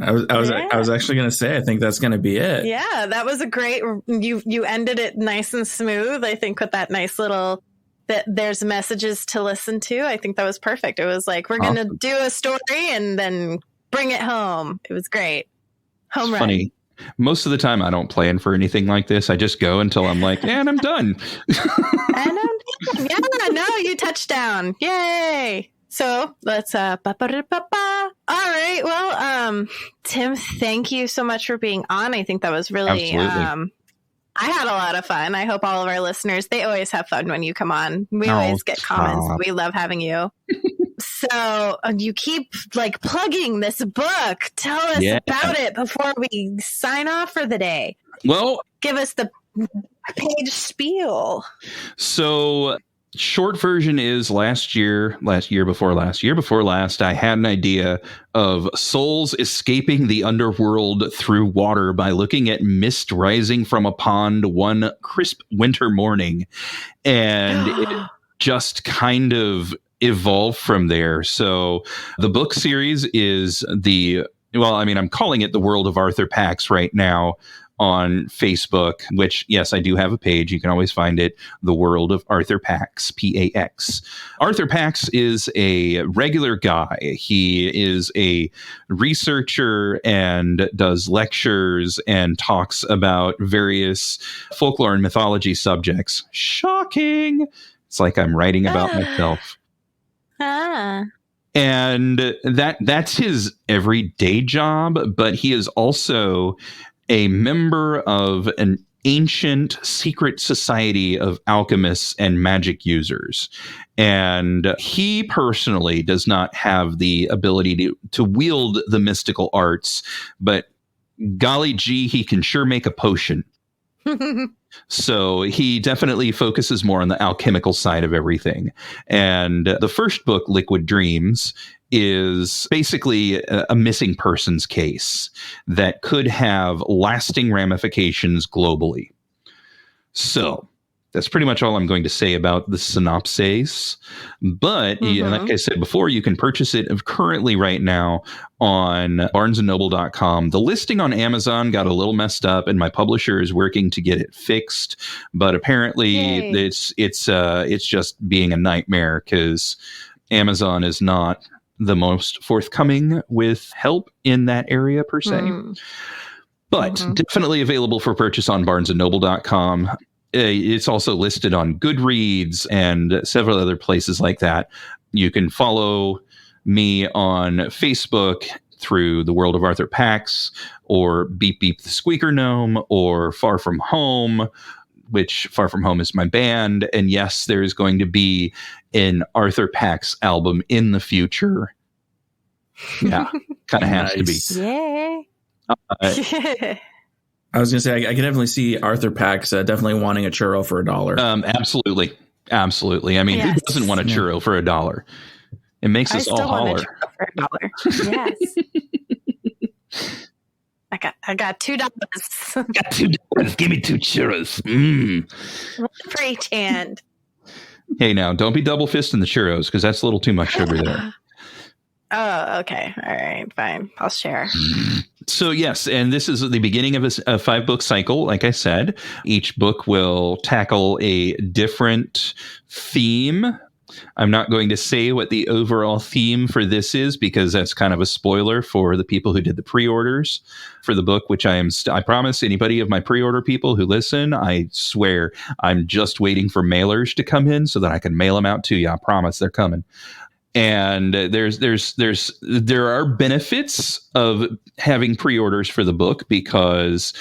I was actually going to say, I think that's going to be it. Yeah, that was a great, you ended it nice and smooth. I think with that nice little, that there's messages to listen to. I think that was perfect. It was like, we're going to do a story and then bring it home. It was great. Home run. Funny. Most of the time I don't plan for anything like this. I just go until I'm like, and I'm done. And I'm done. Yeah, no, you touchdown. Yay. So let's All right. Well, Tim, thank you so much for being on. I think that was really I had a lot of fun. I hope all of our listeners, they always have fun when you come on. We always get comments. We love having you. So you keep plugging this book. Tell us about it before we sign off for the day. Well, give us the page spiel. So short version is year before last, I had an idea of souls escaping the underworld through water by looking at mist rising from a pond one crisp winter morning. And it just kind of evolved from there. So the book series is I'm calling it The World of Arthur Pax right now on Facebook, which, yes, I do have a page. You can always find it, The World of Arthur Pax, Pax. Arthur Pax is a regular guy. He is a researcher and does lectures and talks about various folklore and mythology subjects. Shocking! It's like I'm writing about myself. And that's his everyday job, but he is also a member of an ancient secret society of alchemists and magic users. And he personally does not have the ability to wield the mystical arts, but golly gee, he can sure make a potion. So he definitely focuses more on the alchemical side of everything. And the first book, Liquid Dreams, is basically a missing persons case that could have lasting ramifications globally. So that's pretty much all I'm going to say about the synopsis. But like I said before, you can purchase it currently right now on barnesandnoble.com. The listing on Amazon got a little messed up, and my publisher is working to get it fixed. But apparently, it's just being a nightmare because Amazon is not the most forthcoming with help in that area per se. But definitely available for purchase on barnesandnoble.com. It's also listed on Goodreads and several other places like that. You can follow me on Facebook through the World of Arthur Pax, or Beep Beep the Squeaker Gnome, or Far From Home, which Far From Home is my band. And yes, there is going to be an Arthur Pax album in the future. Yeah, kind of has to be. Yay. I was going to say, I can definitely see Arthur Pax definitely wanting a churro for $1. Absolutely. I mean, who doesn't want a churro for $1? It makes us all holler. For $1. Yes. I got $2. Got $2. Give me 2 churros. Preach hand. Hey, now don't be double fisting the churros because that's a little too much sugar there. Oh, okay. All right, fine. I'll share. So yes, and this is the beginning of a 5-book cycle. Like I said, each book will tackle a different theme. I'm not going to say what the overall theme for this is because that's kind of a spoiler for the people who did the pre-orders for the book, which I promise anybody of my pre-order people who listen, I swear I'm just waiting for mailers to come in so that I can mail them out to you. I promise they're coming. And there are benefits of having pre-orders for the book because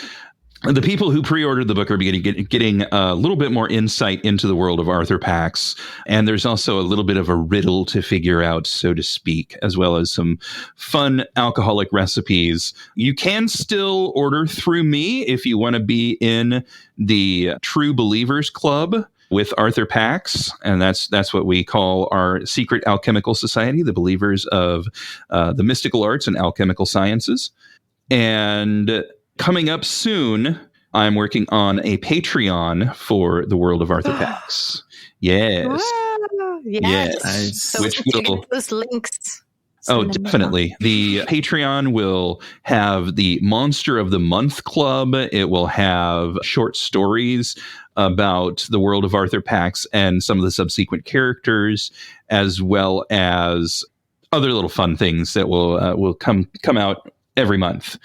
the people who pre-ordered the book are getting a little bit more insight into the world of Arthur Pax. And there's also a little bit of a riddle to figure out, so to speak, as well as some fun alcoholic recipes. You can still order through me if you want to be in the True Believers Club with Arthur Pax, and that's what we call our secret alchemical society, the believers of the mystical arts and alchemical sciences. And coming up soon, I'm working on a Patreon for the World of Arthur Pax. Yes. Whoa, yes. So which will those links. Oh, definitely. The Patreon will have the Monster of the Month Club. It will have short stories about the world of Arthur Pax and some of the subsequent characters, as well as other little fun things that will come out every month.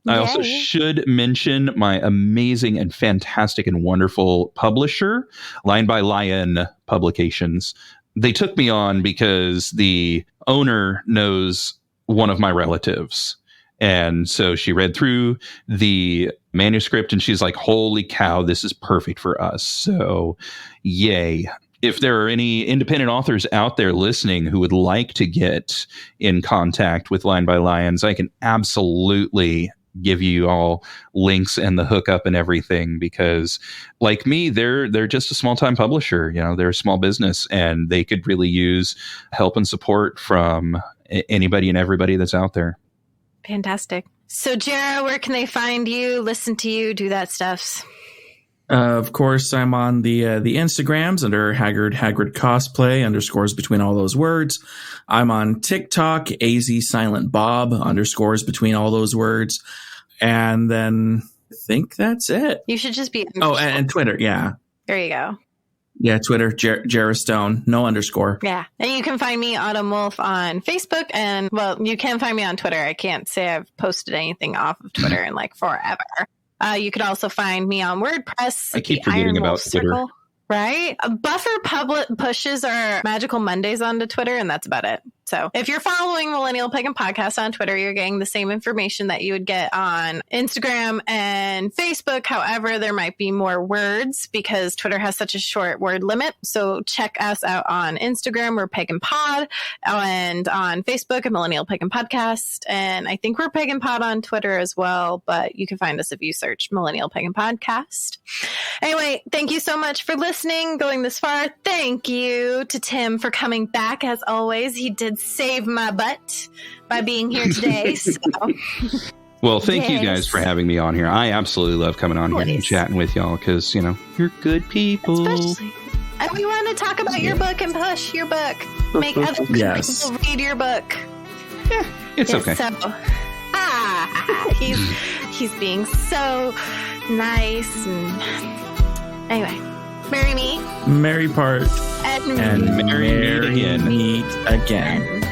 I also should mention my amazing and fantastic and wonderful publisher, Line by Lion Publications. They took me on because the owner knows one of my relatives. And so she read through the manuscript and she's like, holy cow, this is perfect for us. So yay. If there are any independent authors out there listening who would like to get in contact with Line by Lions, I can absolutely give you all links and the hookup and everything, because like me, they're just a small-time publisher. You know, they're a small business and they could really use help and support from anybody and everybody that's out there. Fantastic. So Jera, where can they find you, listen to you, do that stuff? Of course, I'm on the Instagrams under Haggard Cosplay, underscores between all those words. I'm on TikTok, AZ Silent Bob, underscores between all those words. And then I think that's it. You should just be... Oh, and Twitter, yeah. There you go. Yeah, Twitter, Jera Stone, no underscore. Yeah. And you can find me, Autumn Wolf, on Facebook. And, well, you can find me on Twitter. I can't say I've posted anything off of Twitter in, like, forever. You can also find me on WordPress. I keep forgetting about Twitter. Circle, right? Buffer pushes our Magical Mondays onto Twitter, and that's about it. So if you're following Millennial Pagan Podcast on Twitter, you're getting the same information that you would get on Instagram and Facebook. However, there might be more words because Twitter has such a short word limit. So check us out on Instagram, we're Pagan Pod, and on Facebook, a Millennial Pagan Podcast. And I think we're Pagan Pod on Twitter as well, but you can find us if you search Millennial Pagan Podcast. Anyway, thank you so much for listening, going this far. Thank you to Tim for coming back. As always, he did save my butt by being here today. So. Well, thank you guys for having me on here. I absolutely love coming on here and chatting with y'all because, you know, you're good people. Especially. And we want to talk about your book and push your book. Make other people read your book. Yeah, it's okay. So, he's being so nice. And anyway, marry me. Marry part. And marry me again. Meet again.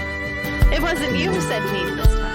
It wasn't you who said meet this time.